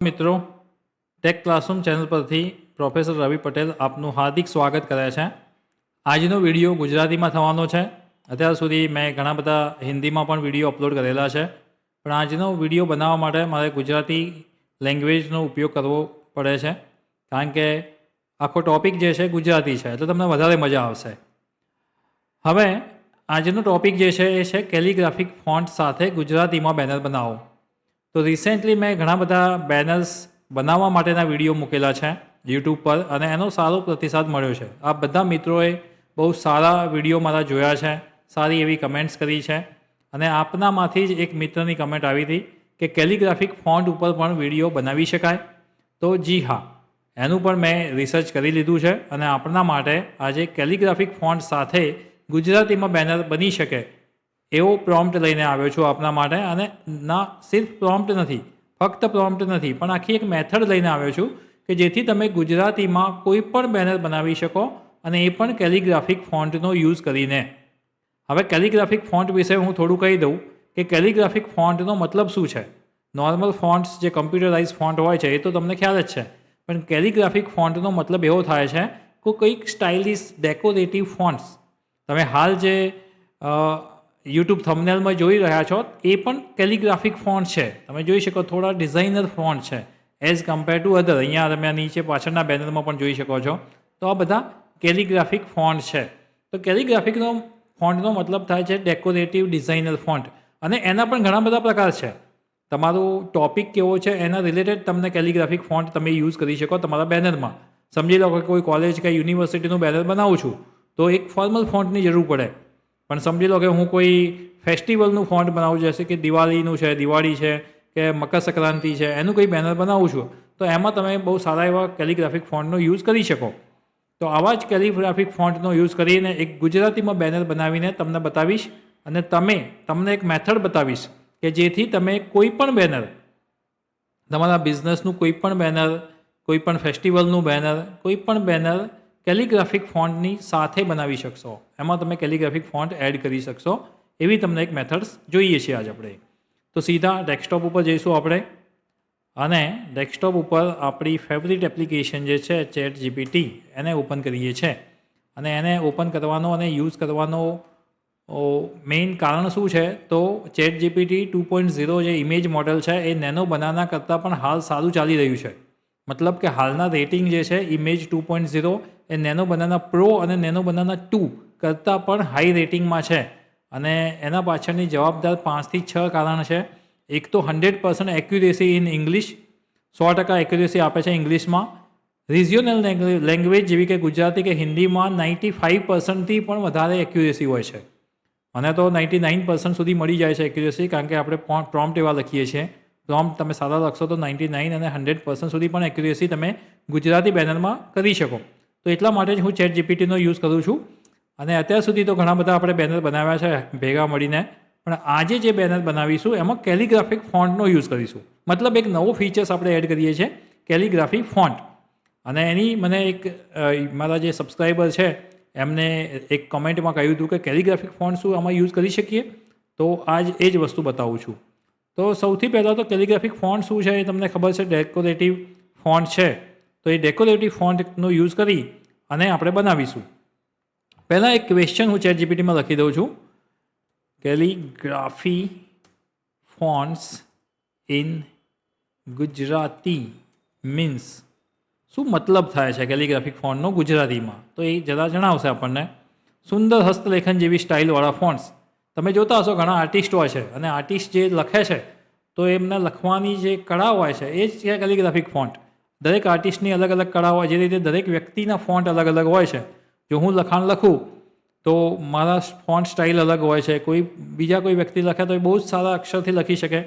મિત્રો tech classroom channel પરથી professor રવિ પટેલ આપનું હાર્દિક સ્વાગત કરે છે। આજનો વિડીયો ગુજરાતીમાં થવાનો છે। અત્યાર સુધી મેં ઘણા બધા હિન્દીમાં પણ વિડીયો અપલોડ કરેલા છે, પણ આજનો વિડીયો બનાવવા માટે મારે ગુજરાતી લેંગ્વેજનો ઉપયોગ કરવો પડે છે, કારણ કે આખો ટોપિક જે છે ગુજરાતી છે, એટલે તમને વધારે મજા આવશે। હવે આજનો ટોપિક જે છે એ છે કેલિગ્રાફિક ફોન્ટ સાથે ગુજરાતીમાં બેનર બનાવો। તો રિસેન્ટલી મેં ઘણા બધા બેનર્સ બનાવવા માટેના વિડીયો મૂકેલા છે યુટ્યુબ પર, અને એનો સારો પ્રતિસાદ મળ્યો છે। આ બધા મિત્રોએ બહુ સારા વિડીયો મારા જોયા છે, સારી એવી કમેન્ટ્સ કરી છે, અને આપનામાંથી જ એક મિત્રની કમેન્ટ આવી હતી કે કેલિગ્રાફિક ફોન્ટ ઉપર પણ વિડીયો બનાવી શકાય। તો જી હા, એનું પણ મેં રિસર્ચ કરી લીધું છે, અને આપના માટે આજે કેલિગ્રાફિક ફોન્ટ સાથે ગુજરાતીમાં બેનર બની શકે એવો પ્રોમ્પ્ટ લઈને આવ્યો છું આપના માટે। અને ના સિર્ફ પ્રોમ્પ્ટ નથી, ફક્ત પ્રોમ્પ્ટ નથી, પણ આખી એક મેથડ લઈને આવ્યો છું કે જેથી તમે ગુજરાતીમાં કોઈ પણ બેનર બનાવી શકો, અને એ પણ કેલિગ્રાફિક ફોન્ટનો યુઝ કરીને। હવે કેલિગ્રાફિક ફોન્ટ વિશે હું થોડું કહી દઉં કે કેલિગ્રાફિક ફોન્ટનો મતલબ શું છે। નોર્મલ ફોન્ટ્સ જે કમ્પ્યુટરાઇઝ ફોન્ટ હોય છે એ તો તમને ખ્યાલ જ છે, પણ કેલિગ્રાફિક ફોન્ટનો મતલબ એવો થાય છે કે કોઈક સ્ટાઇલિશ ડેકોરેટિવ ફોન્ટ્સ, તમે હાલ જે યુટ્યુબ થંબનેલમાં જોઈ રહ્યા છો એ પણ કેલિગ્રાફિક ફોન્ટ છે। તમે જોઈ શકો થોડા ડિઝાઇનર ફોન્ટ છે એઝ કમ્પેર ટુ અધર। અહીંયા તમે નીચે પાછળના બેનરમાં પણ જોઈ શકો છો। તો આ બધા કેલિગ્રાફિક ફોન્ટ છે। તો કેલિગ્રાફિકનો ફોન્ટનો મતલબ થાય છે ડેકોરેટિવ ડિઝાઇનર ફોન્ટ, અને એના પણ ઘણા બધા પ્રકાર છે। તમારું ટોપિક કેવો છે એના રિલેટેડ તમને કેલિગ્રાફિક ફોન્ટ તમે યુઝ કરી શકો તમારા બેનરમાં। સમજી લો કે કોઈ કોલેજ કે યુનિવર્સિટીનું બેનર બનાવું છું તો એક ફોર્મલ ફોન્ટની જરૂર પડે, પણ સમજી લો કે હું કોઈ ફેસ્ટિવલનું ફોન્ટ બનાવું, જશે કે દિવાળીનું છે, દિવાળી છે કે મકર સંક્રાંતિ છે, એનું કોઈ બેનર બનાવું છું તો એમાં તમે બહુ સારા એવા કેલિગ્રાફિક ફોન્ટનો યુઝ કરી શકો। તો આવા જ કેલિગ્રાફિક ફોન્ટનો યુઝ કરીને એક ગુજરાતીમાં બેનર બનાવીને તમને બતાવીશ, અને તમને એક મેથડ બતાવીશ કે જેથી તમે કોઈ પણ બેનર, તમારા બિઝનેસનું કોઈ પણ બેનર, કોઈ પણ ફેસ્ટિવલનું બેનર, કોઈ પણ બેનર કેલિગ્રાફિક ફોન્ટની સાથે બનાવી શકશો। એમાં તમે કેલિગ્રાફિક ફોન્ટ એડ કરી શકશો, એવી તમને એક મેથડ્સ જોઈએ છીએ આજ આપણે। તો સીધા ડેસ્કટોપ ઉપર જઈશું આપણે, અને ડેસ્કટોપ ઉપર આપણી ફેવરિટ એપ્લિકેશન જે છે ચેટ જીપીટી એને ઓપન કરીએ છીએ। અને એને ઓપન કરવાનો અને યુઝ કરવાનો મેઇન કારણ શું છે, તો ચેટ જીપીટી 2.0 જે ઇમેજ મોડેલ છે એ નેનો બનાના કરતાં પણ હાલ સારું ચાલી રહ્યું છે। મતલબ કે હાલના રેટિંગ જે છે ઇમેજ 2.0 એ નેનો બનાના પ્રો અને નેનો બનાના 2 કરતાં પણ હાઈ રેટિંગમાં છે। અને એના પાછળની જવાબદાર 5 થી 6 કારણ છે। એક તો 100% એક્યુરેસી ઇન ઇંગ્લિશ, 100% એક્યુરેસી આપે છે ઇંગ્લિશમાં। રિજિયોનલ લેંગ્વેજ જેવી કે ગુજરાતી કે હિન્દીમાં 95%થી પણ વધારે એક્યુરેસી હોય છે, અને તો 99% સુધી મળી જાય છે એક્યુરેસી, કારણ કે આપણે પ્રોમ્પ્ટ એવા લખીએ છીએ। પ્રોમ્પ્ટ તમે સારા લખશો તો 99 અને 100% સુધી પણ એક્યુરેસી તમે ગુજરાતી બેનરમાં કરી શકો। તો એટલા માટે જ હું ચેટ જીપીટીનો યુઝ કરું છું। અને અત્યાર સુધી તો ઘણા બધા આપણે બેનર બનાવ્યા છે ભેગા મળીને, પણ આજે જે બેનર બનાવીશું એમાં કેલિગ્રાફિક ફોન્ટનો યુઝ કરીશું। મતલબ એક નવો ફીચર્સ આપણે એડ કરીએ છીએ, કેલિગ્રાફિક ફોન્ટ। અને એની મને એક મારા જે સબસ્ક્રાઈબર છે એમને એક કમેન્ટમાં કહ્યું હતું કે કેલિગ્રાફિક ફોન્ટ શું આમાં યુઝ કરી શકીએ, તો આજ એ જ વસ્તુ બતાવું છું। તો સૌથી પહેલાં તો કેલિગ્રાફિક ફોન્ટ શું છે એ તમને ખબર છે, ડેકોરેટિવ ફોન્ટ છે। તો એ ડેકોરેટિવ ફોન્ટનો યુઝ કરી અને આપણે બનાવીશું। પહેલાં એક ક્વેશ્ચન હું ચેટ જીપીટીમાં લખી દઉં છું, calligraphy fonts in Gujarati means શું મતલબ થાય છે કેલિગ્રાફિક ફોન્ટનો ગુજરાતીમાં, તો એ જરા જણાવશે આપણને। સુંદર હસ્તલેખન જેવી સ્ટાઇલવાળા ફોન્ટ્સ, તમે જોતા હશો ઘણા આર્ટિસ્ટ હોય છે, અને આર્ટિસ્ટ જે લખે છે તો એમને લખવાની જે કળા હોય છે એ જ છે કેલિગ્રાફિક ફોન્ટ। દરેક આર્ટિસ્ટની અલગ અલગ કળા હોય, જે રીતે દરેક વ્યક્તિના ફોન્ટ અલગ અલગ હોય છે। જો હું લખાણ લખું તો મારા ફોન્ટ સ્ટાઇલ અલગ હોય છે, કોઈ બીજા કોઈ વ્યક્તિ લખે તો એ બહુ જ સારા અક્ષરથી લખી શકે।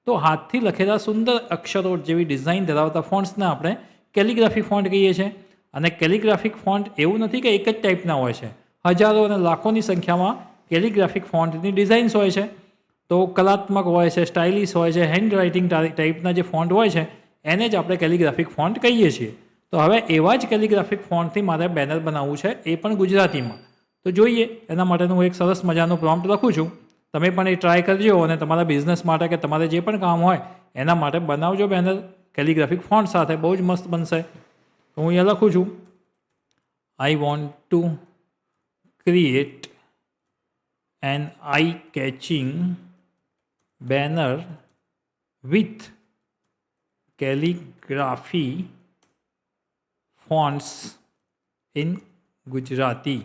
તો હાથથી લખેલા સુંદર અક્ષરો જેવી ડિઝાઇન ધરાવતા ફોન્ટ્સને આપણે કેલિગ્રાફી ફોન્ટ કહીએ છીએ। અને કેલિગ્રાફિક ફોન્ટ એવું નથી કે એક જ ટાઈપના હોય છે, હજારો અને લાખોની સંખ્યામાં કેલિગ્રાફિક ફોન્ટની ડિઝાઇન્સ હોય છે। તો કલાત્મક હોય છે, સ્ટાઇલિશ હોય છે, હેન્ડ રાઇટિંગ ટાઈપના જે ફોન્ટ હોય છે એને જ આપણે કેલિગ્રાફિક ફોન્ટ કહીએ છીએ। તો હવે એવા જ કેલિગ્રાફિક ફોન્ટથી મારે બેનર બનાવવું છે, એ પણ ગુજરાતીમાં। તો જોઈએ, એના માટેનું હું એક સરસ મજાનું પ્રોમ્પ્ટ લખું છું, તમે પણ એ ટ્રાય કરજો, અને તમારા બિઝનેસ માટે કે તમારે જે પણ કામ હોય એના માટે બનાવજો બેનર કેલિગ્રાફિક ફોન્ટ સાથે બહુ જ મસ્ત બનશે. તો હું અહીંયા લખું છું, I want to create an eye catching banner with calligraphy fonts in Gujarati.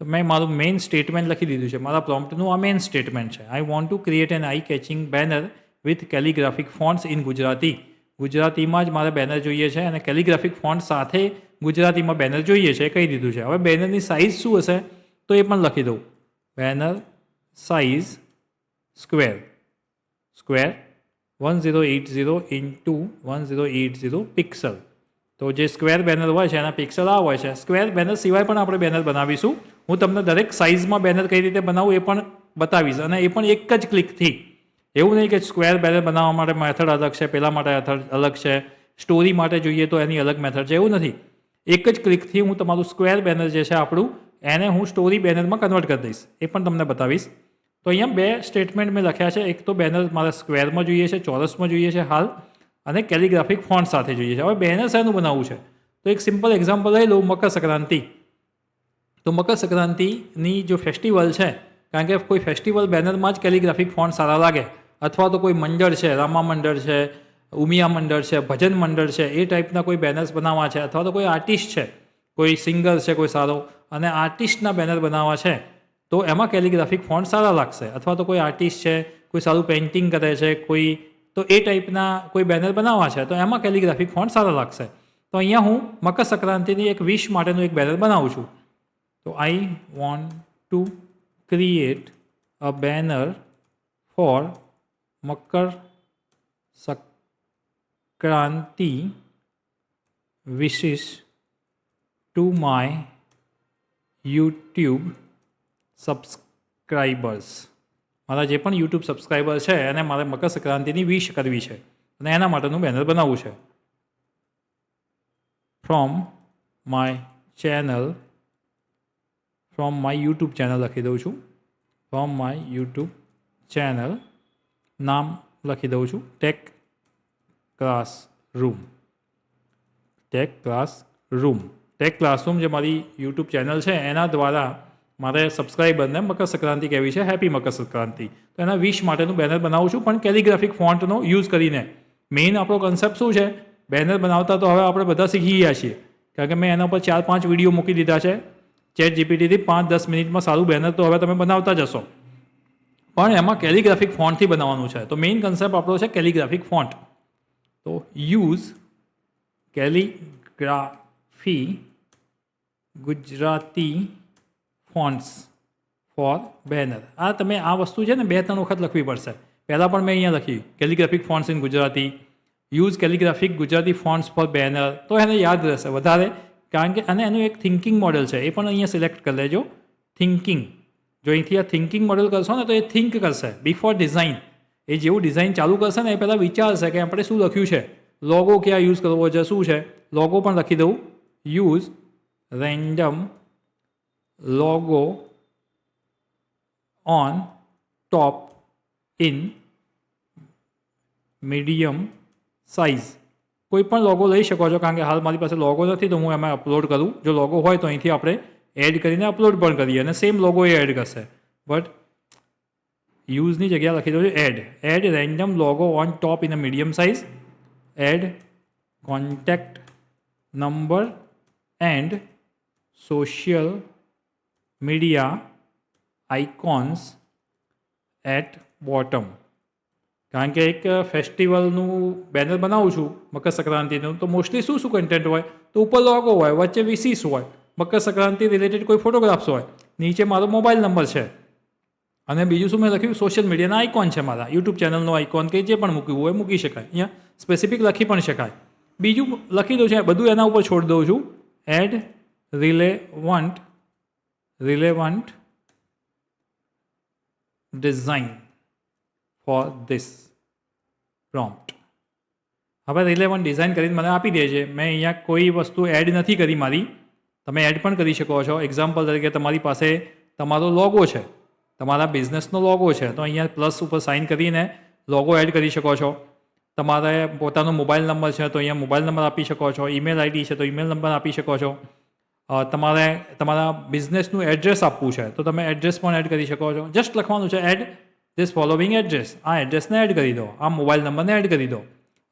તો મેં મારું મેઇન સ્ટેટમેન્ટ લખી દીધું છે. મારા પ્રોમ્પ્ટનું આ મેઇન સ્ટેટમેન્ટ છે. I want to create an eye catching banner with calligraphic fonts in Gujarati. ગુજરાતીમાં જ મારે બેનર જોઈએ છે અને કેલિગ્રાફિક ફોન્ટ સાથે ગુજરાતીમાં બેનર જોઈએ છે એ કહી દીધું છે. હવે બેનરની સાઇઝ શું હશે તો એ પણ લખી દઉં. Banner size square 1080 into 1080 pixel. તો જે સ્ક્વેર બેનર હોય છે એના પિક્સલ આ હોય છે. સ્ક્વેર બેનર સિવાય પણ આપણે બેનર બનાવીશું. હું તમને દરેક સાઇઝમાં બેનર કઈ રીતે બનાવું એ પણ બતાવીશ, અને એ પણ એક જ ક્લિકથી. એવું નહીં કે સ્ક્વેર બેનર બનાવવા માટે મેથડ અલગ છે, પેલા માટે મેથડ અલગ છે, સ્ટોરી માટે જોઈએ તો એની અલગ મેથડ છે, એવું નથી. એક જ ક્લિકથી હું તમારું સ્ક્વેર બેનર જે છે આપણું એને હું સ્ટોરી બેનરમાં કન્વર્ટ કરી દઈશ. એ પણ તમને બતાવીશ. તો અહીંયા બે સ્ટેટમેન્ટ મેં લખ્યા છે. એક તો બેનર મારે સ્ક્વેરમાં જોઈએ છે, ચોરસમાં જોઈએ છે હાલ, અને કેલિગ્રાફિક ફોન્ટ સાથે જોઈએ છે. હવે બેનર શેનું બનાવવું છે તો એક સિમ્પલ એક્ઝામ્પલ લઈ લઉં, મકર સંક્રાંતિ. તો મકર સંક્રાંતિની જો ફેસ્ટિવલ છે, કારણ કે કોઈ ફેસ્ટિવલ બેનરમાં જ કેલિગ્રાફિક ફોન્ટ સારા લાગે, અથવા તો કોઈ મંડળ છે, રામા મંડળ છે, ઉમિયા મંડળ છે, ભજન મંડળ છે, એ ટાઈપના કોઈ બેનર્સ બનાવવા છે, અથવા તો કોઈ આર્ટિસ્ટ છે, કોઈ સિંગર છે કોઈ સારો, અને આર્ટિસ્ટના બેનર બનાવવા છે તો એમાં કેલિગ્રાફિક ફોન્ટ સારા લાગશે. અથવા તો કોઈ આર્ટિસ્ટ છે, કોઈ સારું પેઇન્ટિંગ કરે છે કોઈ, તો એ ટાઈપના કોઈ બેનર બનાવવા છે તો એમાં કેલિગ્રાફિક ફોન્ટ સારા લાગશે. તો અહીંયા હું મકર સંક્રાંતિની એક વિશ માટેનું એક બેનર બનાવું છું. તો I want to create a banner for Makar Sankranti wishes to my YouTube subscribers. મારા જે પણ યુટ્યુબ સબસ્ક્રાઈબર છે એને મારે મકર સંક્રાંતિની વિશ કરવી છે અને એના માટેનું બેનર બનાવવું છે. ફ્રોમ માય યુટ્યુબ ચેનલ લખી દઉં છું. ફ્રોમ માય યુટ્યુબ ચેનલ નામ લખી દઉં છું ટેક ક્લાસરૂમ. ટેક ક્લાસરૂમ જે મારી યુટ્યુબ ચેનલ છે એના દ્વારા મારે સબસ્ક્રાઈબરને મકર સંક્રાંતિ કહેવી છે, હેપી મકર સંક્રાંતિ. તો એના વિશ માટેનું બેનર બનાવું છું, પણ કેલિગ્રાફિક ફોન્ટનો યુઝ કરીને. મેઇન આપણો કન્સેપ્ટ શું છે, બેનર બનાવતા તો હવે આપણે બધા શીખી ગયા છીએ, કારણ કે મેં એના પર 4-5 વિડીયો મૂકી દીધા છે. ચેટ જીપીટીથી 5-10 મિનિટમાં સારું બેનર તો હવે તમે બનાવતા જશો, પણ એમાં કેલિગ્રાફિક ફોન્ટથી બનાવવાનું છે. તો મેઇન કન્સેપ્ટ આપણો છે કેલિગ્રાફિક ફોન્ટ. તો use calligraphy Gujarati fonts for banner. આ તમે આ વસ્તુ છે ને 2-3 વખત લખવી પડશે. પહેલાં પણ મેં અહીંયા લખી calligraphic fonts in Gujarati, use calligraphic Gujarati fonts for banner. તો એને યાદ રહેશે વધારે, કારણ કે અને એનું એક થિંકિંગ મોડેલ છે, એ પણ અહીંયા સિલેક્ટ કરી લેજો. થિંકિંગ, જો અહીંથી આ થિંકિંગ મોડેલ કરશો ને તો એ થિંક કરશે બિફોર ડિઝાઇન. એ જેવું ડિઝાઇન ચાલુ કરશે ને એ પહેલાં વિચારશે કે આપણે શું લખ્યું છે, લોગો ક્યાં યુઝ કરવો છે, શું છે. લોગો પણ લખી દઉં, use random logo on top in medium size. કોઈ પણ લોગો લઈ શકો છો, કારણ કે હાલ મારી પાસે લોગો નથી તો હું એમાં અપલોડ કરું. જો લોગો હોય તો અહીંથી આપણે એડ કરીને અપલોડ પણ કરીએ અને સેમ લોગો એ એડ કરશે. બટ યુઝની જગ્યા લખી દઉં છું add random logo on top in a medium size, add contact number and social media icons at bottom. કારણ કે એક ફેસ્ટિવલનું બેનર બનાવું છું મકર સંક્રાંતિનું, તો મોસ્ટલી શું કન્ટેન્ટ હોય તો ઉપર લોગો હોય, વચ્ચે વિશિસ હોય, મકર સંક્રાંતિ રિલેટેડ કોઈ ફોટોગ્રાફ્સ હોય, નીચે મારો મોબાઈલ નંબર છે, અને બીજું શું મેં લખ્યું સોશિયલ મીડિયાના આઇકોન છે, મારા યુટ્યુબ ચેનલનો આઇકોન કે જે પણ મૂકવું હોય મૂકી શકાય. અહીંયા સ્પેસિફિક લખી પણ શકાય. બીજું લખી દઉં છું, બધું એના ઉપર છોડી દઉં છું. Add relevant design for this prompt. હવે રિલેવન્ટ ડિઝાઇન કરીને મને આપી દે છે. મેં અહીંયા કોઈ વસ્તુ એડ નથી કરી મારી, તમે એડ પણ કરી શકો છો. એક્ઝામ્પલ તરીકે તમારી પાસે તમારો લોગો છે, તમારા બિઝનેસનો લોગો છે, તો અહીંયા પ્લસ ઉપર સાઇન કરીને લોગો એડ કરી શકો છો. તમારે પોતાનો મોબાઈલ નંબર છે તો અહીંયા મોબાઈલ નંબર આપી શકો છો, ઈમેલ આઈડી છે તો ઈમેલ નંબર આપી શકો છો. તમારે તમારા બિઝનેસનું એડ્રેસ આપવું છે તો તમે એડ્રેસ પણ એડ કરી શકો છો. જસ્ટ લખવાનું છે એડ ધીસ ફોલોવિંગ એડ્રેસ. આ એડ્રેસને એડ કરી દો, આ મોબાઈલ નંબરને એડ કરી દો,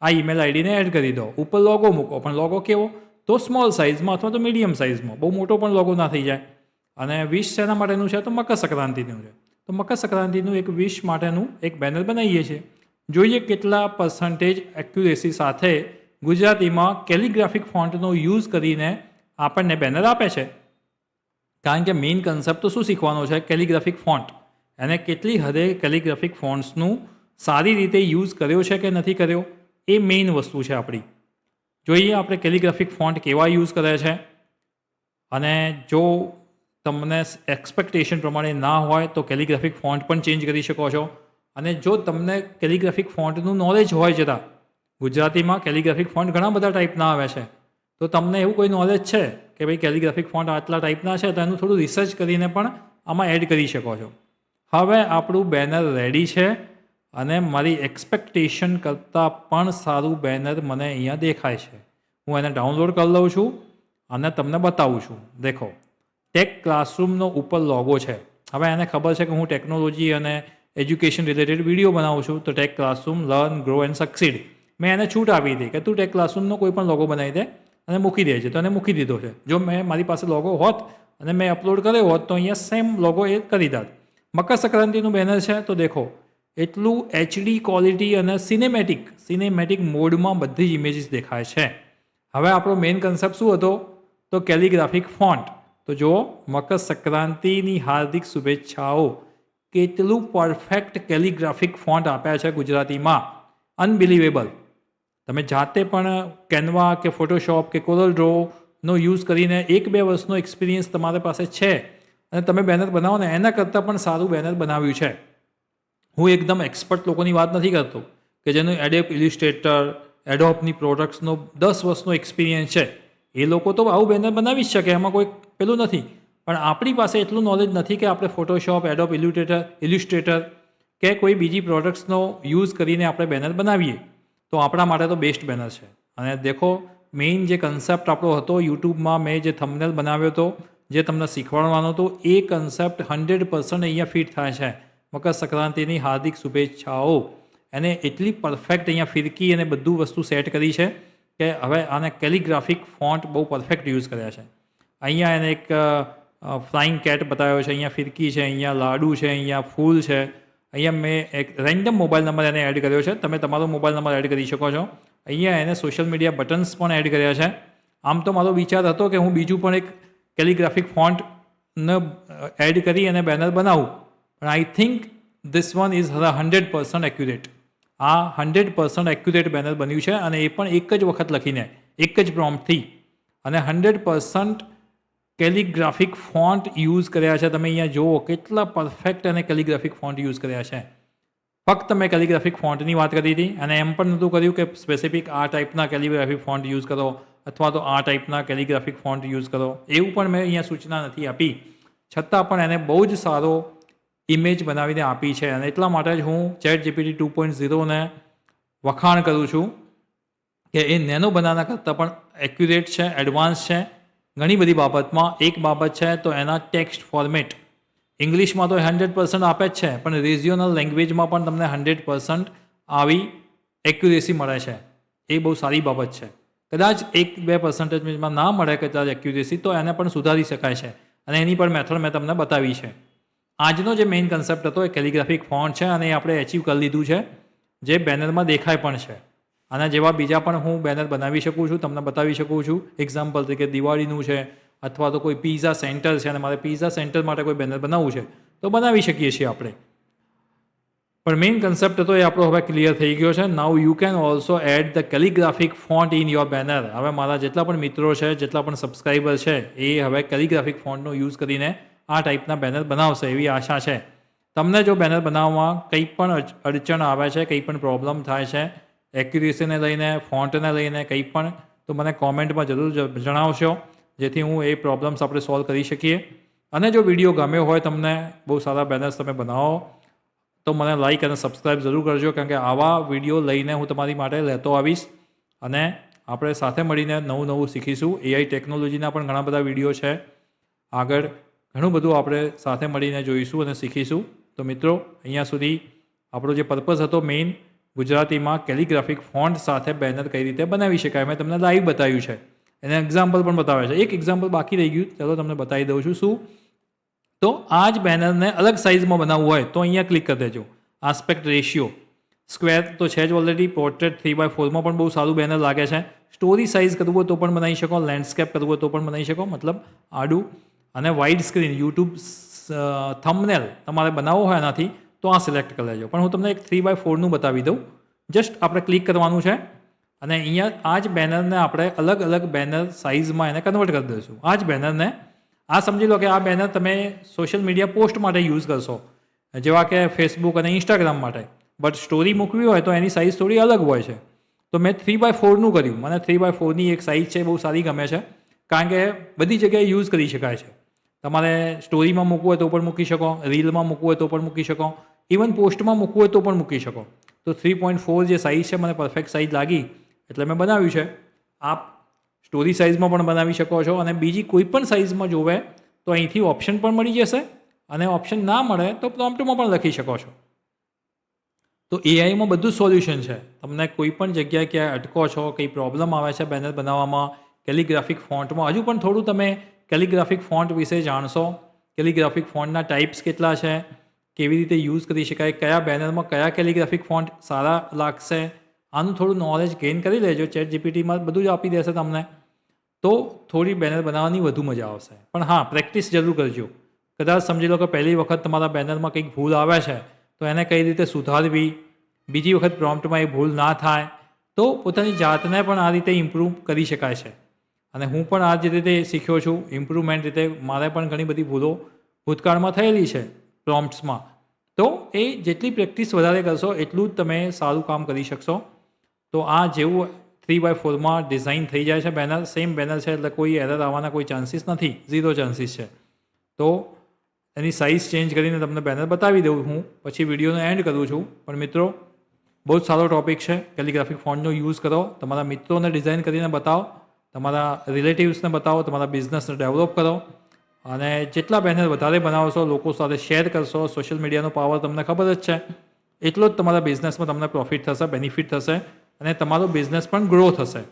આ ઈમેલ આઈડીને એડ કરી દો. ઉપર લોગો મૂકો, પણ લોગો કેવો? તો સ્મોલ સાઇઝમાં અથવા તો મીડિયમ સાઇઝમાં, બહુ મોટો પણ લોગો ના થઈ જાય. અને વિશ શેના માટેનું છે? તો મકર સંક્રાંતિનું છે. તો મકર સંક્રાંતિનું એક વિશ માટેનું એક બેનર બનાવીએ છીએ. જોઈએ કેટલા પર્સન્ટેજ એક્યુરેસી સાથે ગુજરાતીમાં કેલિગ્રાફિક ફોન્ટનો યુઝ કરીને આપણને બેનર આપે છે. કારણ કે મેઇન કન્સેપ્ટ તો શું શીખવાનો છે? Calligraphic font. એને કેટલી હદે કેલિગ્રાફિક ફોન્ટ્સનું સારી રીતે યુઝ કર્યો છે કે નથી કર્યો, એ મેઇન વસ્તુ છે આપણી. જોઈએ આપણે કેલિગ્રાફિક ફોન્ટ કેવા યુઝ કરે છે. અને જો તમને એક્સપેક્ટેશન પ્રમાણે ના હોય તો કેલિગ્રાફિક ફોન્ટ પણ ચેન્જ કરી શકો છો. અને જો તમને કેલિગ્રાફિક ફોન્ટનું નોલેજ હોય જરા, ગુજરાતીમાં કેલિગ્રાફિક ફોન્ટ ઘણા બધા ટાઈપના આવે છે, તો તમને એવું કોઈ નોલેજ છે કે ભાઈ કેલિગ્રાફિક ફોન્ટ આટલા ટાઈપના છે, તો એનું થોડું રિસર્ચ કરીને પણ આમાં એડ કરી શકો છો. હવે આપણું બેનર રેડી છે અને મારી એક્સપેક્ટેશન કરતાં પણ સારું બેનર મને અહીંયા દેખાય છે. હું એને ડાઉનલોડ કરી લઉં છું અને તમને બતાવું છું. દેખો, ટેક ક્લાસરૂમનો ઉપર લોગો છે. હવે એને ખબર છે કે હું ટેકનોલોજી અને એજ્યુકેશન રિલેટેડ વિડીયો બનાવું છું, તો take classroom learn grow and succeed. મેં એને છૂટ આપી હતી કે તું ટેક ક્લાસરૂમનો કોઈ પણ લોગો બનાવી દે અને મૂકી દે છે, તો એને મૂકી દીધો છે. જો મારી પાસે લોગો હોત અને મેં અપલોડ કર્યો હોત તો અહીંયા સેમ લોગો એ કરી દત. મકર સંક્રાંતિનું બેનર છે તો દેખો એટલું HD ક્વોલિટી અને સિનેમેટિક મોડમાં બધી જ ઇમેજીસ દેખાય છે. હવે આપણો મેઇન કન્સેપ્ટ શું હતો? તો કેલિગ્રાફિક ફોન્ટ. તો જુઓ, મકર સંક્રાંતિની હાર્દિક શુભેચ્છાઓ. કેટલું પરફેક્ટ કેલિગ્રાફિક ફોન્ટ આપ્યા છે ગુજરાતીમાં, અનબિલિવેબલ. તમે જાતે પણ કેનવા કે ફોટોશોપ કે કોરલ ડ્રોનો યુઝ કરીને 1-2 વર્ષનો એક્સપિરિયન્સ તમારી પાસે છે અને તમે બેનર બનાવો ને, એના કરતાં પણ સારું બેનર બનાવ્યું છે. હું એકદમ એક્સપર્ટ લોકોની વાત નથી કરતો કે જેનું એડોબ ઇલ્યુસ્ટ્રેટર, એડોબની પ્રોડક્ટ્સનો 10 વર્ષનો એક્સપિરિયન્સ છે. એ લોકો તો આવું બેનર બનાવી જ શકે, એમાં કોઈ પેલું નથી. પણ આપણી પાસે એટલું નોલેજ નથી કે આપણે ફોટોશોપ, એડોબ ઇલ્યુસ્ટ્રેટર કે કોઈ બીજી પ્રોડક્ટ્સનો યુઝ કરીને આપણે બેનર બનાવીએ. તો આપણા માટે તો બેસ્ટ બેનર છે. અને દેખો, મેઇન જે કન્સેપ્ટ આપણો હતો યુટ્યુબમાં મેં જે થંબનેલ બનાવ્યો હતો, જે તમને શીખવાડવાનો હતો, એ કન્સેપ્ટ 100% અહીંયા ફિટ થાય છે. મકર સંક્રાંતિની હાર્દિક શુભેચ્છાઓ. એને એટલી પરફેક્ટ અહીંયા ફિરકી અને બધું વસ્તુ સેટ કરી છે કે હવે આને કેલિગ્રાફિક ફોન્ટ બહુ પરફેક્ટ યુઝ કર્યા છે. અહીંયા એને એક ફ્લાઇંગ કેટ બતાવ્યો છે, અહીંયા ફિરકી છે, અહીંયા લાડુ છે, અહીંયા ફૂલ છે. અહીંયા મેં એક રેન્ડમ મોબાઈલ નંબર એને એડ કર્યો છે. તમે તમારો મોબાઈલ નંબર એડ કરી શકો છો. અહીંયા એને સોશિયલ મીડિયા બટન્સ પણ એડ કર્યા છે. આમ તો મારો વિચાર હતો કે હું બીજું પણ એક કેલિગ્રાફિક ફોન્ટને એડ કરી અને બેનર બનાવું, પણ I think this one is 100% accurate. આ 100% એક્યુરેટ બેનર બન્યું છે અને એ પણ એક જ વખત લખીને, એક જ પ્રોમ્પ્ટથી. અને 100% કેલિગ્રાફિક ફોન્ટ યુઝ કર્યા છે. તમે અહીંયા જુઓ કેટલા પરફેક્ટ અને કેલિગ્રાફિક ફોન્ટ યુઝ કર્યા છે. ફક્ત મેં કેલિગ્રાફિક ફોન્ટની વાત કરી હતી અને એમ પણ નહોતું કર્યું કે સ્પેસિફિક આ ટાઈપના કેલિગ્રાફિક ફોન્ટ યુઝ કરો અથવા તો આ ટાઈપના કેલિગ્રાફિક ફોન્ટ યુઝ કરો, એવું પણ મેં અહીંયા સૂચના નથી આપી. છતાં પણ એને બહુ જ સારો ઇમેજ બનાવીને આપી છે. અને એટલા માટે જ હું ChatGPT 2.0ને વખાણ કરું છું કે એ નેનો બનાવના કરતાં પણ એક્યુરેટ છે, એડવાન્સ છે ઘણી બધી બાબતમાં. એક બાબત છે તો એના ટેક્સ્ટ ફોર્મેટ. ઇંગ્લિશમાં તો 100% આપે જ છે, પણ રિજિયોનલ લેંગ્વેજમાં પણ તમને 100% આવી એક્યુરેસી મળે છે. એ બહુ સારી બાબત છે. કદાચ 1-2% ના મળે કદાચ એક્યુરેસી, તો એને પણ સુધારી શકાય છે અને એની પણ મેથડ મેં તમને બતાવી છે. આજનો જે મેઇન કન્સેપ્ટ હતો એ કેલિગ્રાફિક ફોન્ટ છે અને એ આપણે એચીવ કરી લીધું છે, જે બેનરમાં દેખાય પણ છે. આના જેવા બીજા પણ હું બેનર બનાવી શકું છું, તમને બતાવી શકું છું. એક્ઝામ્પલ તરીકે દિવાળીનું છે અથવા તો કોઈ પિઝા સેન્ટર છે અને મારે પિઝા સેન્ટર માટે કોઈ બેનર બનાવવું છે તો બનાવી શકીએ છીએ આપણે. પણ મેઇન કન્સેપ્ટ હતો એ આપણો હવે ક્લિયર થઈ ગયો છે. Now you can also add the calligraphic font in your banner. હવે મારા જેટલા પણ મિત્રો છે, જેટલા પણ સબસ્ક્રાઈબર છે, એ હવે કેલિગ્રાફિક ફોન્ટનો યુઝ કરીને આ ટાઈપના બેનર બનાવશે એવી આશા છે. તમને જો બેનર બનાવવામાં કંઈ પણ અડચણ આવે છે, કંઈ પણ પ્રોબ્લેમ થાય છે, એક્યુરેસીને લઈને, ફોન્ટને લઈને કંઈ પણ, તો મને કોમેન્ટમાં જરૂર જણાવશો, જેથી હું એ પ્રોબ્લેમ્સ આપણે સોલ્વ કરી શકીએ. અને જો વિડીયો ગમ્યો હોય તમને, બહુ સારા બેનર્સ તમે બનાવો, તો મને લાઇક અને સબસ્ક્રાઈબ જરૂર કરજો, કારણ કે આવા વિડીયો લઈને હું તમારી માટે લેતો આવીશ અને આપણે સાથે મળીને નવું નવું શીખીશું. AI ટેકનોલોજીના પણ ઘણા બધા વિડીયો છે. આગળ ઘણું બધું આપણે સાથે મળીને જોઈશું અને શીખીશું. તો મિત્રો, અહીંયા સુધી આપણો જે પર્પઝ હતો મેઇન, ગુજરાતીમાં કેલિગ્રાફિક ફોન્ટ સાથે બેનર કઈ રીતે બનાવી શકાય, મેં તમને લાઈવ બતાવ્યું છે. એને એક્ઝામ્પલ પણ બતાવે છે. એક એક્ઝામ્પલ બાકી રહી ગયું, ચાલો તમને બતાવી દઉં છું. શું? તો આ જ બેનરને અલગ સાઇઝમાં બનાવવું હોય તો અહીંયા ક્લિક કરી દેજો. આસ્પેક્ટ રેશિયો સ્ક્વેર તો છે જ ઓલરેડી. પોર્ટ્રેટ 3x4માં પણ બહુ સારું બેનર લાગે છે. સ્ટોરી સાઇઝ કરવું હોય તો પણ બનાવી શકો, લેન્ડસ્કેપ કરવું હોય તો પણ બનાવી શકો, મતલબ આડું. અને વાઇડ સ્ક્રીન યુટ્યુબ થંબનેલ તમારે બનાવવો હોય એનાથી તો આ સિલેક્ટ કરી લેજો. પણ હું તમને એક 3x4નું બતાવી દઉં. જસ્ટ આપણે ક્લિક કરવાનું છે અને અહીંયા આ જ બેનરને આપણે અલગ અલગ બેનર સાઇઝમાં એને કન્વર્ટ કરી દઈશું. આ જ બેનરને, આ સમજી લો કે આ બેનર તમે સોશિયલ મીડિયા પોસ્ટ માટે યુઝ કરશો, જેવા કે ફેસબુક અને ઇન્સ્ટાગ્રામ માટે. બટ સ્ટોરી મૂકવી હોય તો એની સાઇઝ થોડી અલગ હોય છે. તો મેં 3x4નું કર્યું. મને 3x4ની એક સાઇઝ છે, બહુ સારી ગમે છે, કારણ કે બધી જગ્યાએ યુઝ કરી શકાય છે. તમારે સ્ટોરીમાં મૂકવું હોય તો પણ મૂકી શકો, રીલમાં મૂકવું હોય તો પણ મૂકી શકો, ઇવન પોસ્ટમાં મૂકવું હોય તો પણ મૂકી શકો. તો 3.4 જે સાઇઝ છે મને પરફેક્ટ સાઇઝ લાગી એટલે મેં બનાવ્યું છે. આપ સ્ટોરી સાઇઝમાં પણ બનાવી શકો છો અને બીજી કોઈ પણ સાઇઝમાં જોવે તો અહીંથી ઓપ્શન પણ મળી જશે અને ઓપ્શન ના મળે તો પ્રોમ્પ્ટમાં પણ લખી શકો છો. તો એઆઈમાં બધું સોલ્યુશન છે. તમને કોઈ પણ જગ્યાએ ક્યાંય અટકો છો, કંઈ પ્રોબ્લેમ આવે છે બેનર બનાવવામાં, કેલિગ્રાફિક ફોન્ટમાં, હજુ પણ થોડું તમે કેલિગ્રાફિક ફોન્ટ વિશે જાણશો. કેલિગ્રાફિક ફોન્ટના ટાઈપ્સ કેટલા છે, કેવી રીતે યુઝ કરી શકાય, કયા બેનરમાં કયા કેલિગ્રાફિક ફોન્ટ સારા લાગશે, આનું થોડું નોલેજ ગેઇન કરી લેજો. ChatGPTમાં બધું જ આપી દેશે તમને, તો થોડી બેનર બનાવવાની વધુ મજા આવશે. પણ હા, પ્રેક્ટિસ જરૂર કરજો. કદાચ સમજી લો કે પહેલી વખત તમારા બેનરમાં કંઈક ભૂલ આવે છે તો એને કઈ રીતે સુધારવી, બીજી વખત પ્રોમ્પ્ટમાં એ ભૂલ ના થાય, તો પોતાની જાતને પણ આ રીતે ઇમ્પ્રૂવ કરી શકાય છે. અને હું પણ આ જ રીતે શીખ્યો છું ઇમ્પ્રુવમેન્ટ રીતે. મારે પણ ઘણી બધી ભૂલો ભૂતકાળમાં થયેલી છે પ્રોમ્પ્ટ્સમાં. તો એ જેટલી પ્રેક્ટિસ વધારે કરશો એટલું જ તમે સારું કામ કરી શકશો. તો આ જેવું 3x4માં ડિઝાઇન થઈ જાય છે બેનર, સેમ બેનર છે એટલે કોઈ એરર આવવાના કોઈ ચાન્સીસ નથી, 0 ચાન્સીસ છે. તો એની સાઇઝ ચેન્જ કરીને તમને બેનર બતાવી દઉં હું, પછી વિડીયોનો એન્ડ કરું છું. પણ મિત્રો, બહુ જ સારો ટોપિક છે. કેલિગ્રાફિક ફોન્ટનો યુઝ કરો, તમારા મિત્રોને ડિઝાઇન કરીને બતાવો, તમારા રિલેટિવ્સને બતાવો, તમારા બિઝનેસને ડેવલપ કરો. અને જેટલા બેનર વધારે બનાવશો, લોકો સાથે શેર કરશો, સોશિયલ મીડિયાનો પાવર તમને ખબર જ છે, એટલો જ તમારા બિઝનેસમાં તમને પ્રોફિટ થશે, બેનિફિટ થશે અને તમારો બિઝનેસ પણ ગ્રો થશે.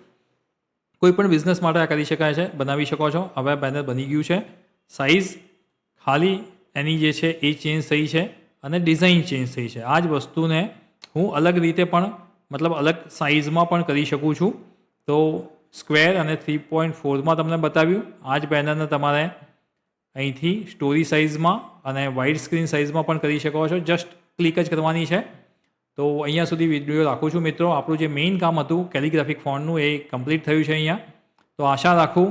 કોઈ પણ બિઝનેસ માટે આ કરી શકાય છે, બનાવી શકો છો. હવે બેનર બની ગયું છે. સાઇઝ ખાલી એની જે છે એ ચેન્જ થઈ છે અને ડિઝાઇન ચેન્જ થઈ છે. આ જ વસ્તુને હું અલગ રીતે પણ, મતલબ અલગ સાઇઝમાં પણ કરી શકું છું. તો સ્ક્વેર અને 3.4માં તમને બતાવ્યું. આ જ બેનરને તમારે અહીંથી સ્ટોરી સાઇઝમાં અને વાઇડ સ્ક્રીન સાઇઝમાં પણ કરી શકો છો. જસ્ટ ક્લિક જ કરવાની છે. તો અહીંયા સુધી વિડીયો રાખું છું મિત્રો. આપણું જે મેઇન કામ હતું કેલિગ્રાફિક ફોન્ટનું, એ કમ્પ્લીટ થયું છે અહીંયા. તો આશા રાખું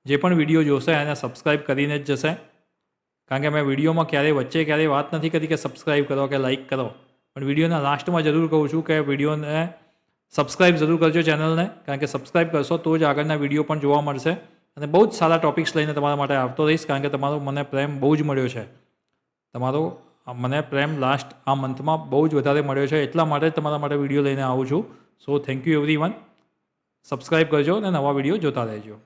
જે પણ વિડીયો જોશે એને સબસ્ક્રાઈબ કરીને જ જશે, કારણ કે મેં વિડીયોમાં ક્યારેય વાત નથી કરી કે સબસ્ક્રાઈબ કરો કે લાઇક કરો. પણ વિડીયોના લાસ્ટમાં જરૂર કહું છું કે વિડીયોને સબસ્ક્રાઈબ જરૂર કરજો ચેનલને, કારણ કે સબસ્ક્રાઈબ કરશો તો જ આગળના વિડીયો પણ જોવા મળશે. અને બહુ જ સારા ટોપિક્સ લઈને તમારા માટે આવતો રહીશ, કારણ કે તમારો મને પ્રેમ બહુ જ મળ્યો છે. તમારો મને પ્રેમ લાસ્ટ આ મંથમાં બહુ જ વધારે મળ્યો છે, એટલા માટે જ તમારા માટે વિડીયો લઈને આવું છું. So thank you everyone. Subscribe કરજો અને નવા વિડીયો જોતા રહેજો.